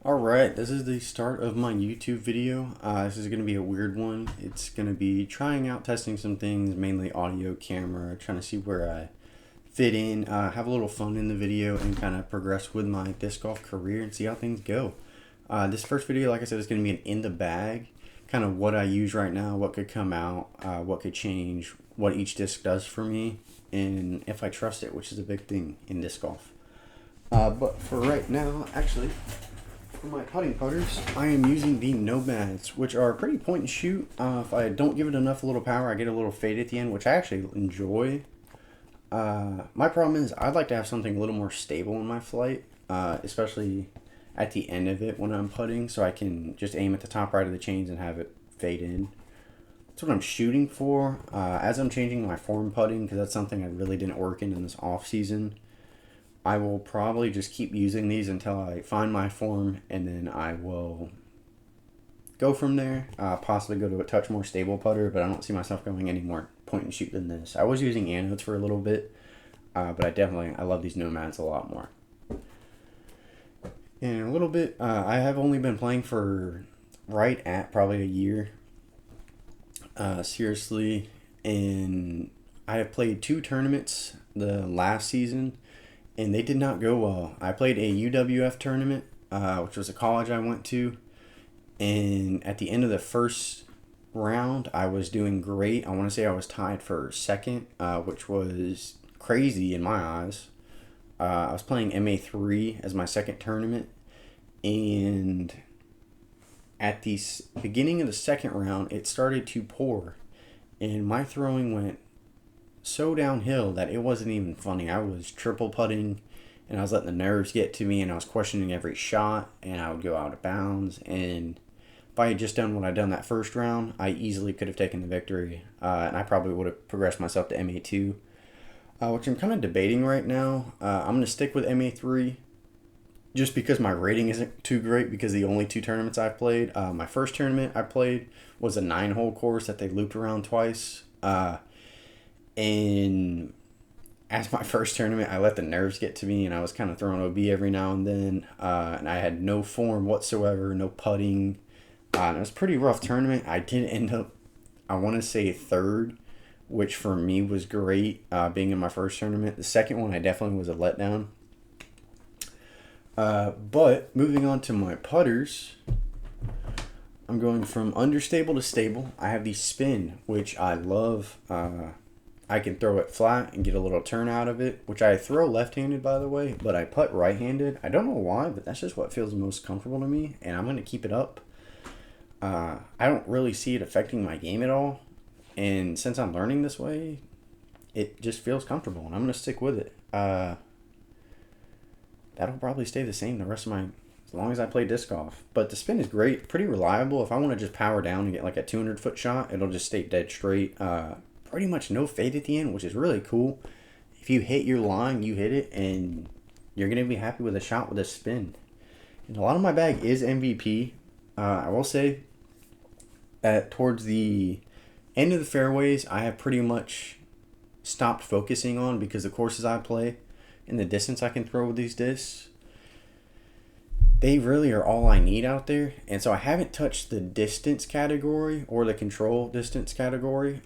Alright, this is the start of my YouTube video. This is going to be a weird one. It's going to be trying out testing some things, mainly audio, camera, trying to see where I fit in, have a little fun in the video, and kind of progress with my disc golf career and see how things go. This first video, like I said, is going to be an in the bag, kind of what I use right now, what could come out, what could change, what each disc does for me, and if I trust it, which is a big thing in disc golf. But for right now, actually, for my putting putters, I am using the Nomads, which are pretty point and shoot. If I don't give it enough a little power, I get a little fade at the end, which I actually enjoy. My problem is I'd like to have something a little more stable in my flight, especially at the end of it when I'm putting, so I can just aim at the top right of the chains and have it fade in. That's what I'm shooting for. As I'm changing my form putting, because that's something I really didn't work in this off season, I will probably just keep using these until I find my form, and then I will go from there. Possibly go to a touch more stable putter, but I don't see myself going any more point and shoot than this. I was using anodes for a little bit, but I love these Nomads a lot more. And a little bit, I have only been playing for right at probably a year. Seriously, and I have played 2 tournaments the last season, and they did not go well. I played a UWF tournament, which was a college I went to, and at the end of the first round, I was doing great. I want to say I was tied for second, which was crazy in my eyes. I was playing MA3 as my second tournament, and at the beginning of the second round, it started to pour, and my throwing went so downhill that it wasn't even funny. I was triple putting, and I was letting the nerves get to me, and I was questioning every shot, and I would go out of bounds. And if I had just done what I'd done that first round, I easily could have taken the victory, and I probably would have progressed myself to MA2, which I'm kind of debating right now. I'm going to stick with MA3 just because my rating isn't too great because the only 2 tournaments I've played. My first tournament I played was a 9-hole course that they looped around twice. And as my first tournament, I let the nerves get to me, and I was kind of throwing OB every now and then. And I had no form whatsoever, no putting. And it was a pretty rough tournament. I did end up, I want to say, third, which for me was great, being in my first tournament. The second one, I definitely was a letdown. But moving on to my putters, I'm going from understable to stable. I have the spin, which I love. I can throw it flat and get a little turn out of it, which I throw left-handed, by the way, but I putt right-handed. I don't know why, but that's just what feels most comfortable to me, and I'm going to keep it up. I don't really see it affecting my game at all, and since I'm learning this way, it just feels comfortable, and I'm going to stick with it. That'll probably stay the same the rest of my, as long as I play disc golf. But the spin is great, pretty reliable. If I want to just power down and get like a 200-foot shot, it'll just stay dead straight. Pretty much no fade at the end, which is really cool. If you hit your line, you hit it, and you're going to be happy with a shot with a spin. And a lot of my bag is MVP. I will say that towards the end of the fairways, I have pretty much stopped focusing on, because the courses I play and the distance I can throw with these discs, they really are all I need out there. And so I haven't touched the distance category or the control distance category.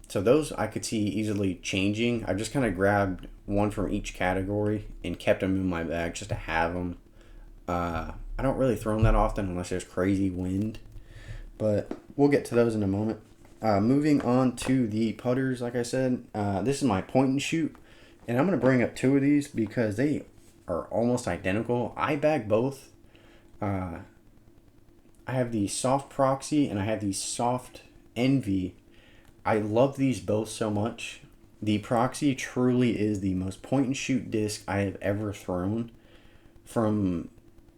So those I could see easily changing. I've just kind of grabbed one from each category and kept them in my bag just to have them. I don't really throw them that often unless there's crazy wind, but we'll get to those in a moment. Moving on to the putters, like I said, this is my point and shoot, and I'm going to bring up 2 of these because they are almost identical. I bag both. I have the soft proxy and I have the soft envy. I love these both so much. The proxy truly is the most point and shoot disc I have ever thrown, from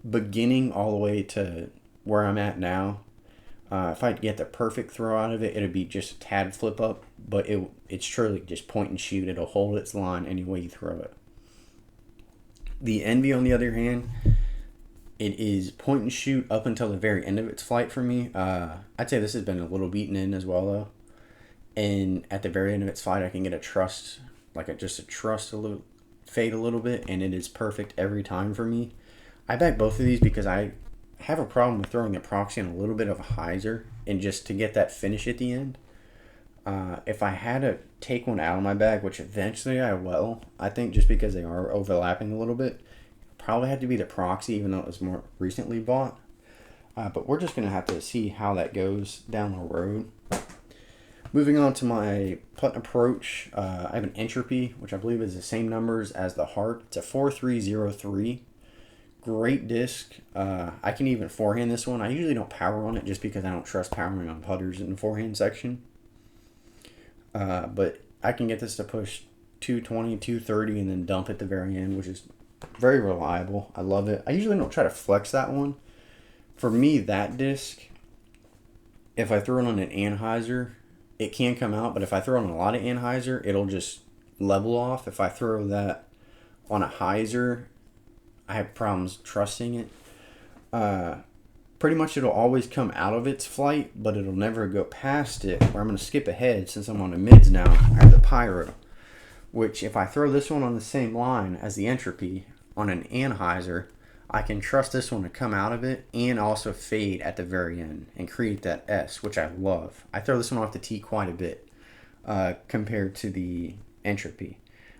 beginning all the way to where I'm at now. If I get the perfect throw out of it, it'd be just a tad flip up, but it's truly just point and shoot. It'll hold its line any way you throw it. The Envy, on the other hand, it is point and shoot up until the very end of its flight for me. I'd say this has been a little beaten in as well, though. And at the very end of its flight, I can get a trust, just a trust a little, fade a little bit, and it is perfect every time for me. I bag both of these because I have a problem with throwing the proxy on a little bit of a hyzer and just to get that finish at the end. If I had to take one out of my bag, which eventually I will, I think just because they are overlapping a little bit, probably had to be the proxy, even though it was more recently bought. But we're just going to have to see how that goes down the road. Moving on to my putt approach, I have an Entropy, which I believe is the same numbers as the Heart. It's a 4303. Great disc. I can even forehand this one. I usually don't power on it just because I don't trust powering on putters in the forehand section. But I can get this to push 220, 230, and then dump at the very end, which is very reliable. I love it. I usually don't try to flex that one. For me, that disc, if I throw it on an anhyzer, it can come out, but if I throw on a lot of anhyzer, it'll just level off. If I throw that on a hyzer, I have problems trusting it. Pretty much it'll always come out of its flight, but it'll never go past it, where I'm going to skip ahead since I'm on the mids now. I have the Pyro, which if I throw this one on the same line as the Entropy on an anhyzer, I can trust this one to come out of it and also fade at the very end and create that S, which I love. I throw this one off the tee quite a bit compared to the Entropy.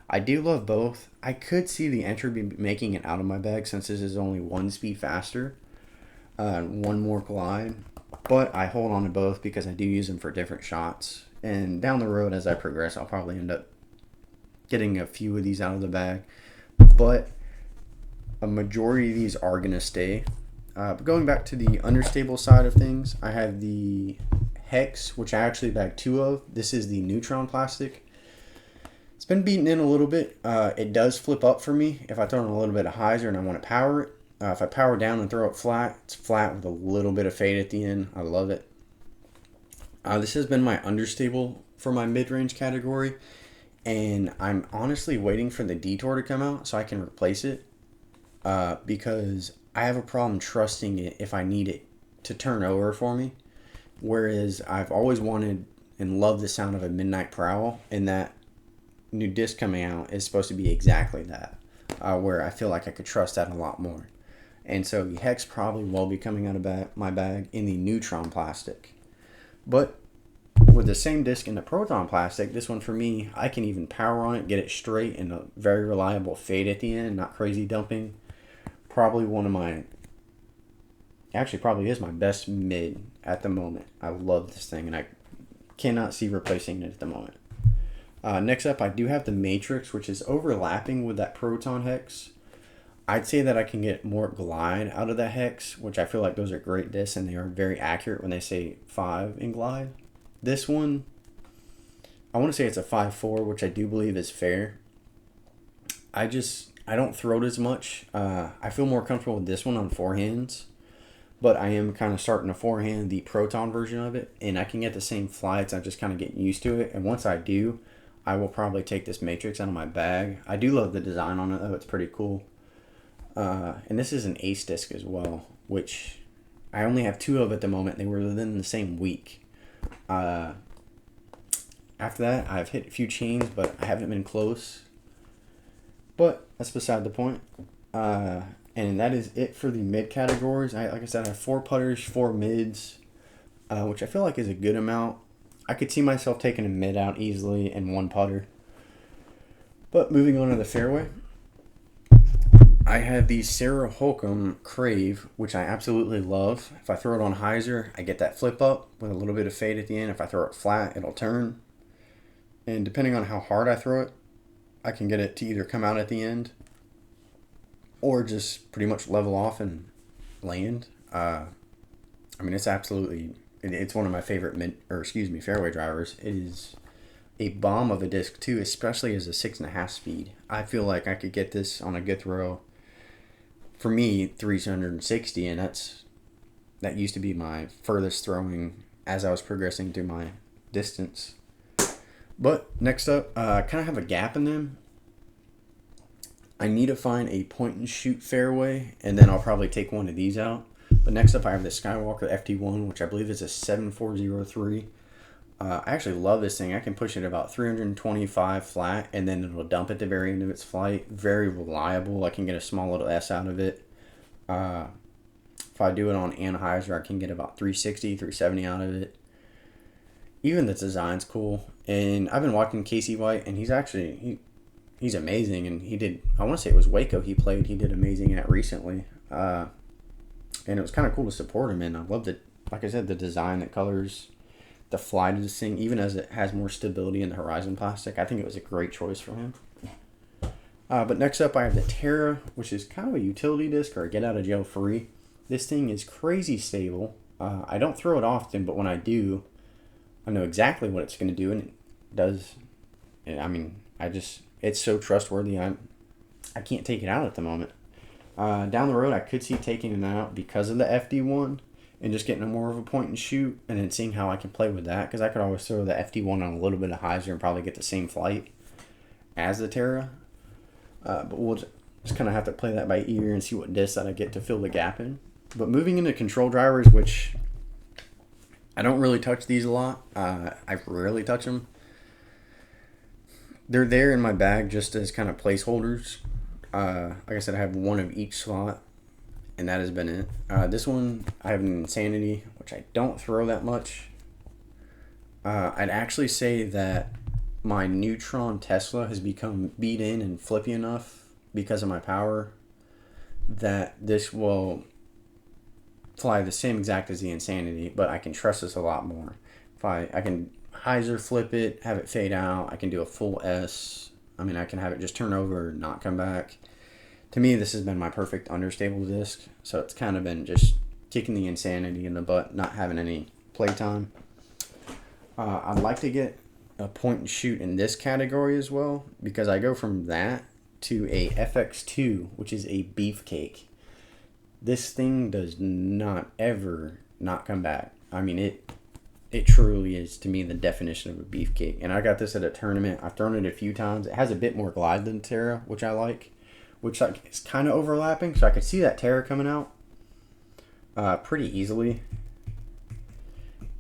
I do love both. I could see the Entropy making it out of my bag since this is only one speed faster, one more glide. But I hold on to both because I do use them for different shots. And down the road as I progress, I'll probably end up getting a few of these out of the bag. But a majority of these are going to stay. But going back to the understable side of things, I have the Hex, which I actually bagged two of. This is the Neutron plastic. It's been beaten in a little bit. It does flip up for me if I throw in a little bit of hyzer and I want to power it. If I power down and throw it flat, it's flat with a little bit of fade at the end. I love it. This has been my understable for my mid-range category, and I'm honestly waiting for the Detour to come out so I can replace it. Because I have a problem trusting it if I need it to turn over for me. Whereas I've always wanted and loved the sound of a Midnight Prowl, and that new disc coming out is supposed to be exactly that, where I feel like I could trust that a lot more. And so the Hex probably will be coming out of my bag in the Neutron plastic. But with the same disc in the Proton plastic, this one for me, I can even power on it, get it straight, and a very reliable fade at the end, not crazy dumping. Probably one of my, actually probably is my best mid at the moment. I love this thing and I cannot see replacing it at the moment. Next up, I do have the Matrix, which is overlapping with that Proton Hex. I'd say that I can get more glide out of that Hex, which I feel like those are great discs and they are very accurate when they say 5 in glide. This one, I want to say it's a 5.4, which I do believe is fair. I don't throw it as much. I feel more comfortable with this one on forehands, but I am kind of starting to forehand the Proton version of it, and I can get the same flights. I'm just kind of getting used to it, and once I do, I will probably take this Matrix out of my bag. I do love the design on it, though. It's pretty cool. And this is an Ace disc as well, which I only have 2 of at the moment. They were within the same week. After that, I've hit a few chains, but I haven't been close. But that's beside the point. And that is it for the mid categories. Like I said, I have 4 putters, 4 mids, which I feel like is a good amount. I could see myself taking a mid out easily and 1 putter. But moving on to the fairway, I have the Sarah Holcomb Crave, which I absolutely love. If I throw it on hyzer, I get that flip up with a little bit of fade at the end. If I throw it flat, it'll turn. And depending on how hard I throw it, I can get it to either come out at the end or just pretty much level off and land. It's absolutely, it's one of my favorite fairway drivers. It is a bomb of a disc too, especially as a 6.5 speed. I feel like I could get this on a good throw. For me, 360, and that used to be my furthest throwing as I was progressing through my distance. But next up, I kind of have a gap in them. I need to find a point and shoot fairway, and then I'll probably take one of these out. But next up, I have the Skywalker FT1, which I believe is a 7403. I actually love this thing. I can push it about 325 flat, and then it'll dump at the very end of its flight. Very reliable. I can get a small little S out of it. If I do it on Anheuser, I can get about 360, 370 out of it. Even the design's cool. And I've been watching Casey White, and he's amazing. And he did, I want to say it was Waco he played. He did amazing at recently. And it was kind of cool to support him. And I loved it. Like I said, the design, the colors, the fly to this thing, even as it has more stability in the Horizon plastic. I think it was a great choice for him. But next up, I have the Terra, which is kind of a utility disc or a get out of jail free. This thing is crazy stable. I don't throw it often, but when I do, I know exactly what it's going to do, and it does. I mean, it's so trustworthy. I can't take it out at the moment. Down the road, I could see taking it out because of the FD1 and just getting more of a point and shoot, and then seeing how I can play with that, because I could always throw the FD1 on a little bit of hyzer and probably get the same flight as the Terra. But we'll just kind of have to play that by ear and see what disc that I get to fill the gap in. But moving into control drivers, which I don't really touch these a lot. I rarely touch them. They're there in my bag just as kind of placeholders. Like I said, I have one of each slot, and that has been it. This one, I have an Insanity, which I don't throw that much. I'd actually say that my Neutron Tesla has become beat in and flippy enough because of my power that this will fly the same exact as the Insanity, but I can trust this a lot more. If I can hyzer flip it, have it fade out, I can do a full S. I mean, I can have it just turn over, not come back. To me, this has been my perfect understable disc, so it's kind of been just kicking the Insanity in the butt, not having any playtime. I'd like to get a point and shoot in this category as well, because I go from that to a FX2, which is a beefcake. This thing does not ever not come back. I mean, it truly is, to me, the definition of a beefcake. And I got this at a tournament. I've thrown it a few times. It has a bit more glide than Terra, which I like, which is kind of overlapping, so I could see that Terra coming out pretty easily.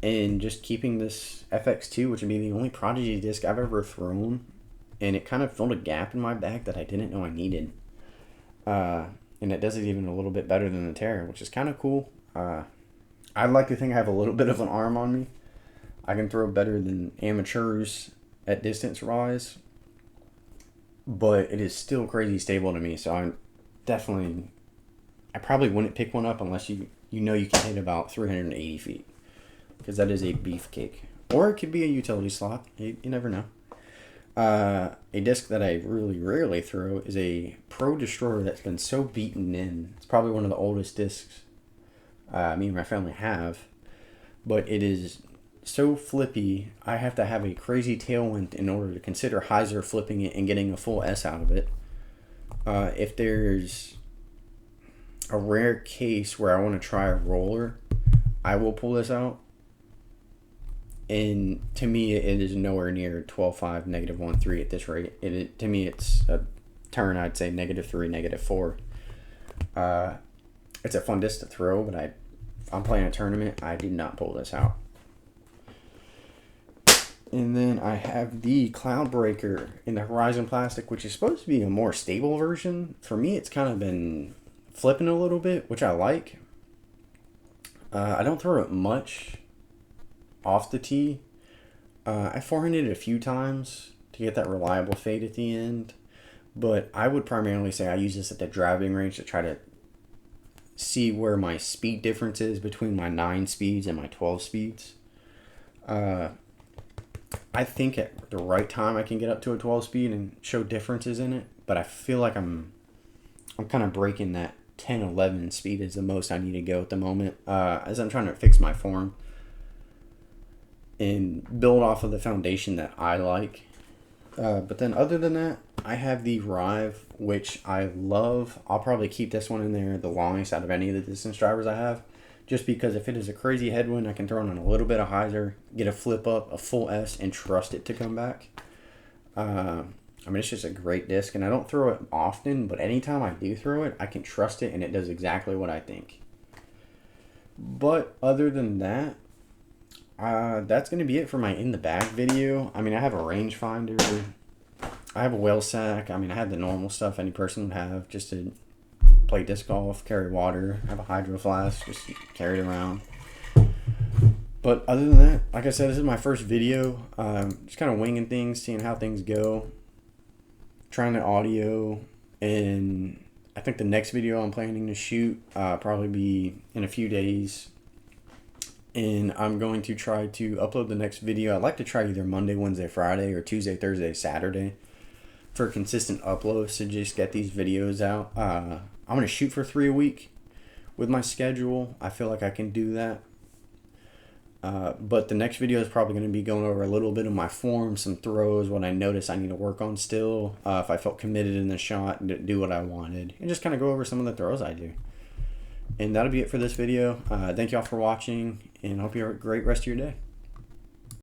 And just keeping this FX2, which would be the only Prodigy disc I've ever thrown, and it kind of filled a gap in my bag that I didn't know I needed. And it does it even a little bit better than the Terra, which is kind of cool. I'd like to think I have a little bit of an arm on me. I can throw better than amateurs at distance rise, but it is still crazy stable to me. So I probably wouldn't pick one up unless you know you can hit about 380 feet, because that is a beefcake. Or it could be a utility slot. You never know. A disc that I really rarely throw is a Pro Destroyer that's been so beaten in. It's probably one of the oldest discs me and my family have, but it is so flippy. I have to have a crazy tailwind in order to consider hyzer flipping it and getting a full S out of it. If there's a rare case where I want to try a roller, I will pull this out. And to me, it is nowhere near 12.5, -1.3 at this rate. To me, it's a turn, I'd say -3, -4. It's a fun disc to throw, but if I'm playing a tournament, I do not pull this out. And then I have the Cloudbreaker in the Horizon plastic, which is supposed to be a more stable version. For me, it's kind of been flipping a little bit, which I like. I don't throw it much off the tee. I 400 it a few times to get that reliable fade at the end, but I would primarily say I use this at the driving range to try to see where my speed difference is between my 9 speeds and my 12 speeds. I think at the right time I can get up to a 12 speed and show differences in it, but I feel like I'm kind of breaking that 10-11 speed is the most I need to go at the moment, as I'm trying to fix my form and build off of the foundation that I like. But then other than that, I have the Rive, which I love. I'll probably keep this one in there the longest out of any of the distance drivers I have, just because if it is a crazy headwind, I can throw in a little bit of hyzer, get a flip up, a full S, and trust it to come back. I mean, it's just a great disc, and I don't throw it often, but anytime I do throw it, I can trust it, and it does exactly what I think. But other than that, that's going to be it for my in the bag video. I mean, I have a rangefinder, I have a whale sack. I mean, I have the normal stuff any person would have just to play disc golf, carry water, have a hydro flask, just carry it around. But other than that, like I said, this is my first video. Just kind of winging things, seeing how things go, trying the audio, and I think the next video I'm planning to shoot probably be in a few days. And I'm going to try to upload the next video. I'd like to try either Monday, Wednesday, Friday, or Tuesday, Thursday, Saturday for consistent uploads to just get these videos out. I'm going to shoot for 3 a week with my schedule. I feel like I can do that. But the next video is probably going to be going over a little bit of my form, some throws, what I notice I need to work on still, if I felt committed in the shot and do what I wanted, and just kind of go over some of the throws I do. And that'll be it for this video. Thank y'all for watching, and hope you have a great rest of your day.